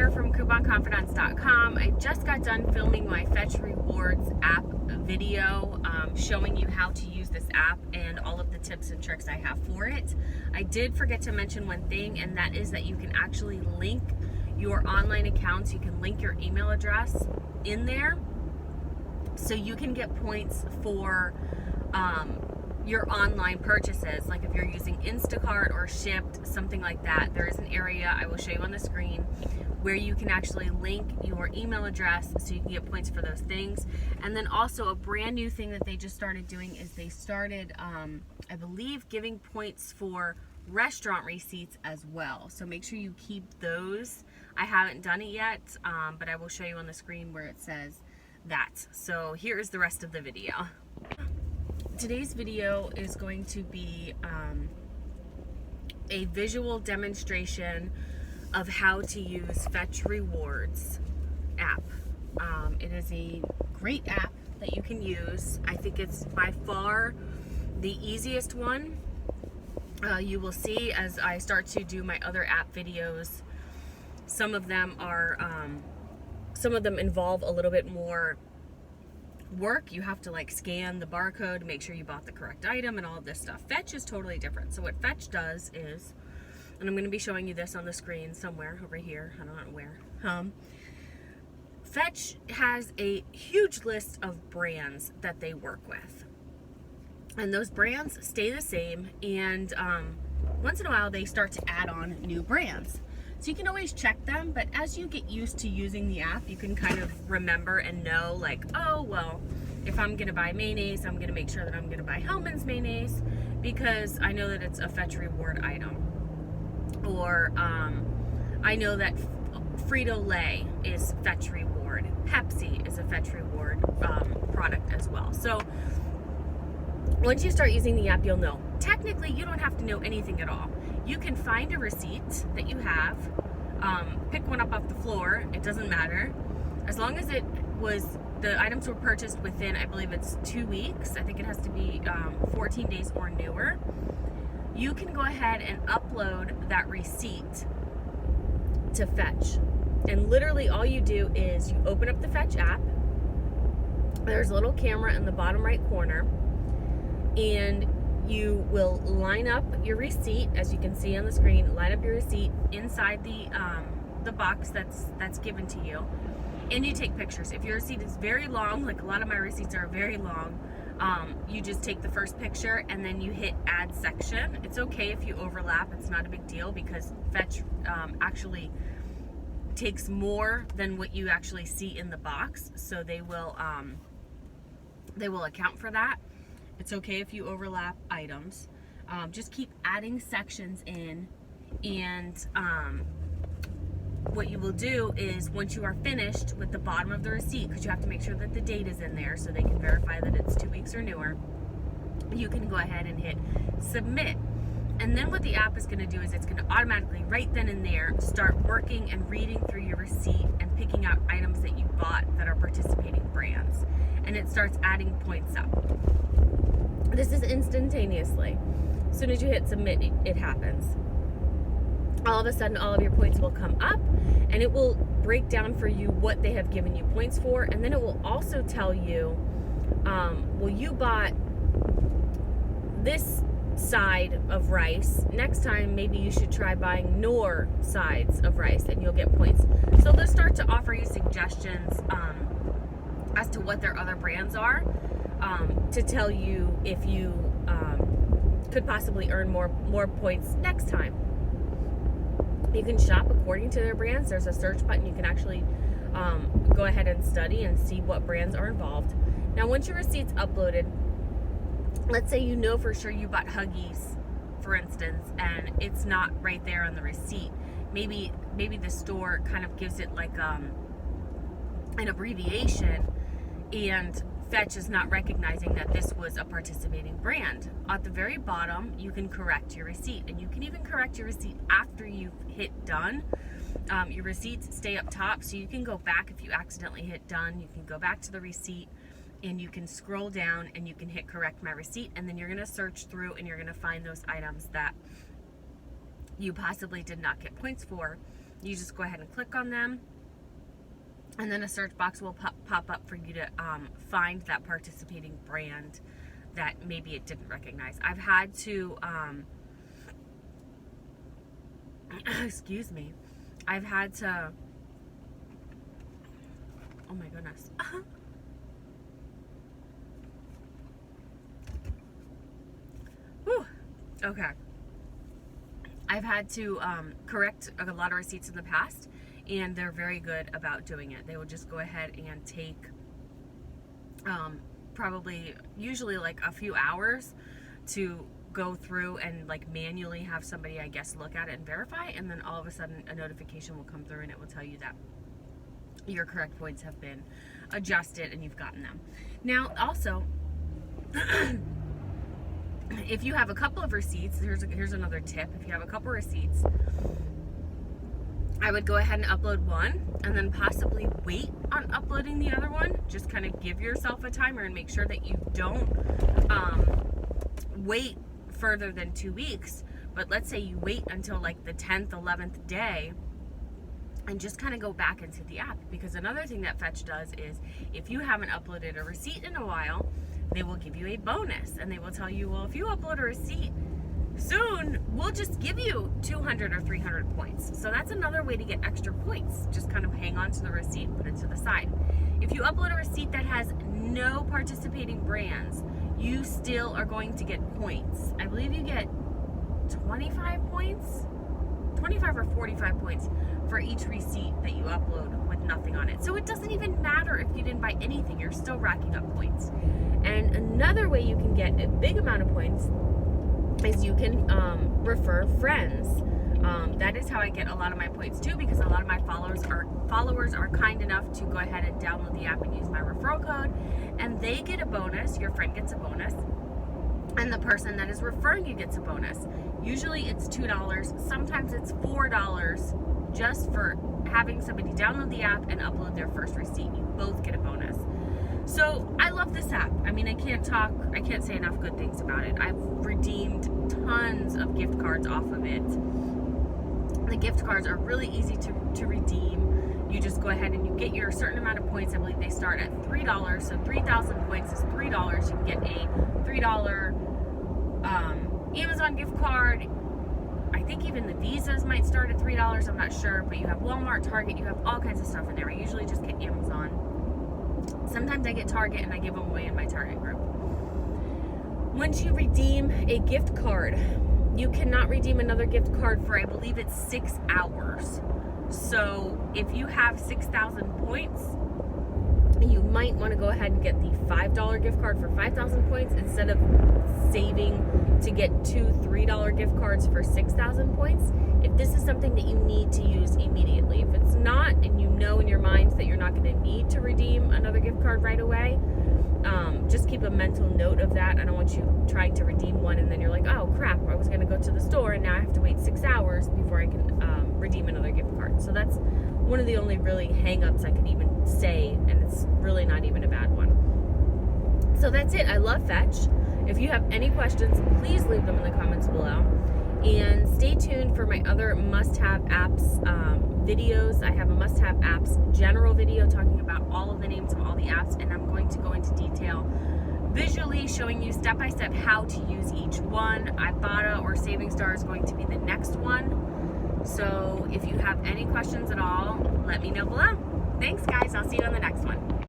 here from couponconfidants.com. I just got done filming my Fetch Rewards app video showing you how to use this app and all of the tips and tricks I have for it. I did forget to mention one thing, and that is that you can actually link your online accounts. You can link your email address in there so you can get points for your online purchases. Like if you're using Instacart or Shipped, something like that, there is an area I will show you on the screen where you can actually link your email address so you can get points for those things. And then also a brand new thing that they just started doing is they started, I believe, giving points for restaurant receipts as well. So make sure you keep those. I haven't done it yet, but I will show you on the screen where it says that. So here is the rest of the video. Today's video is going to be a visual demonstration of how to use Fetch Rewards app. It is a great app that you can use. I think it's by far the easiest one. You will see as I start to do my other app videos, some of them involve a little bit more work. You have to like scan the barcode, make sure you bought the correct item and all of this stuff. Fetch is totally different. So what Fetch does is, and I'm going to be showing you this on the screen somewhere over here, I don't know where. Fetch has a huge list of brands that they work with, and those brands stay the same, and once in a while they start to add on new brands. So you can always check them, but as you get used to using the app, you can kind of remember and know, like, oh, well, if I'm gonna buy mayonnaise, I'm gonna make sure that I'm gonna buy Hellman's mayonnaise because I know that it's a Fetch Reward item. Or I know that Frito-Lay is Fetch Reward. Pepsi is a Fetch Reward product as well. So once you start using the app, you'll know. Technically, you don't have to know anything at all. You can find a receipt that you have, pick one up off the floor, it doesn't matter. As long as the items were purchased within, I believe it's 2 weeks, I think it has to be 14 days or newer, you can go ahead and upload that receipt to Fetch. And literally all you do is you open up the Fetch app, there's a little camera in the bottom right corner, and you will line up your receipt, as you can see on the screen, line up your receipt inside the box that's given to you, and you take pictures. If your receipt is very long, like a lot of my receipts are very long, you just take the first picture and then you hit add section. It's okay if you overlap, it's not a big deal because Fetch actually takes more than what you actually see in the box, so they will account for that. It's okay if you overlap items. Just keep adding sections in, and what you will do is once you are finished with the bottom of the receipt, because you have to make sure that the date is in there so they can verify that it's 2 weeks or newer, you can go ahead and hit submit. And then what the app is going to do is it's going to automatically, right then and there, start working and reading through your receipt and picking out items that you bought that are participating brands. And it starts adding points up. This is instantaneously. As soon as you hit submit, it happens. All of a sudden, all of your points will come up, and it will break down for you what they have given you points for, and then it will also tell you, well, you bought this side of rice. Next time, maybe you should try buying more sides of rice, and you'll get points. So they'll start to offer you suggestions as to what their other brands are, to tell you if you could possibly earn more points next time. You can shop according to their brands. There's a search button. You can actually go ahead and study and see what brands are involved. Now, once your receipt's uploaded, let's say you know for sure you bought Huggies, for instance, and it's not right there on the receipt. Maybe the store kind of gives it like an abbreviation, and Fetch is not recognizing that this was a participating brand. At the very bottom, you can correct your receipt, and you can even correct your receipt after you've hit done. Your receipts stay up top, so you can go back if you accidentally hit done. You can go back to the receipt and you can scroll down and you can hit correct my receipt, and then you're going to search through and you're going to find those items that you possibly did not get points for, You just go ahead and click on them, and then a search box will pop up for you to find that participating brand that maybe it didn't recognize. I've had to, excuse me, I've had to, oh my goodness. Whew. Okay. I've had to correct a lot of receipts in the past, and they're very good about doing it. They will just go ahead and take usually like a few hours to go through and like manually have somebody, I guess, look at it and verify, and then all of a sudden a notification will come through and it will tell you that your correct points have been adjusted and you've gotten them. Now also, if you have a couple of receipts, here's another tip. If you have a couple of receipts, I would go ahead and upload one and then possibly wait on uploading the other one. Just kind of give yourself a timer and make sure that you don't wait further than 2 weeks. But let's say you wait until like the 10th, 11th day and just kind of go back into the app. Because another thing that Fetch does is if you haven't uploaded a receipt in a while, they will give you a bonus, and they will tell you, well, if you upload a receipt soon, we'll just give you 200 or 300 points. So that's another way to get extra points. Just kind of hang on to the receipt, put it to the side. If you upload a receipt that has no participating brands, you still are going to get points. I believe you get 25 points, 25 or 45 points for each receipt that you upload with nothing on it. So it doesn't even matter if you didn't buy anything, you're still racking up points. And another way you can get a big amount of points is you can refer friends. That is how I get a lot of my points too, because a lot of my followers are kind enough to go ahead and download the app and use my referral code, and they get a bonus. Your friend gets a bonus, and the person that is referring you gets a bonus. Usually it's $2, sometimes it's $4 just for having somebody download the app and upload their first receipt. You both get a bonus. So I love this app. I mean, I can't say enough good things about it. I've redeemed tons of gift cards off of it. The gift cards are really easy to redeem. You just go ahead and you get your certain amount of points. I believe they start at $3, so 3,000 points is $3. You can get a $3 Amazon gift card. I think even the Visas might start at $3. I'm not sure, but you have Walmart, Target, you have all kinds of stuff in there. I usually just get Amazon. Sometimes I get Target and I give them away in my Target group. Once you redeem a gift card, you cannot redeem another gift card for, I believe it's 6 hours. So if you have 6,000 points, you might want to go ahead and get the $5 gift card for 5,000 points instead of saving to get 2 $3 gift cards for 6,000 points. If this is something that you need to use immediately. If it's not, and you know in your mind that you're not going to need to redeem another gift card right away, just keep a mental note of that. I don't want you trying to redeem one and then you're like, oh crap, I was going to go to the store and now I have to wait 6 hours before I can redeem another gift card. So that's one of the only really hang-ups I could even say, and it's really not even a bad one. So that's it. I love Fetch. If you have any questions, please leave them in the comments below. And stay tuned for my other must-have apps videos. I have a must-have apps general video talking about all of the names of all the apps, and I'm going to go into detail visually showing you step-by-step how to use each one. Ibotta or Saving Star is going to be the next one. So if you have any questions at all, let me know below. Thanks guys, I'll see you on the next one.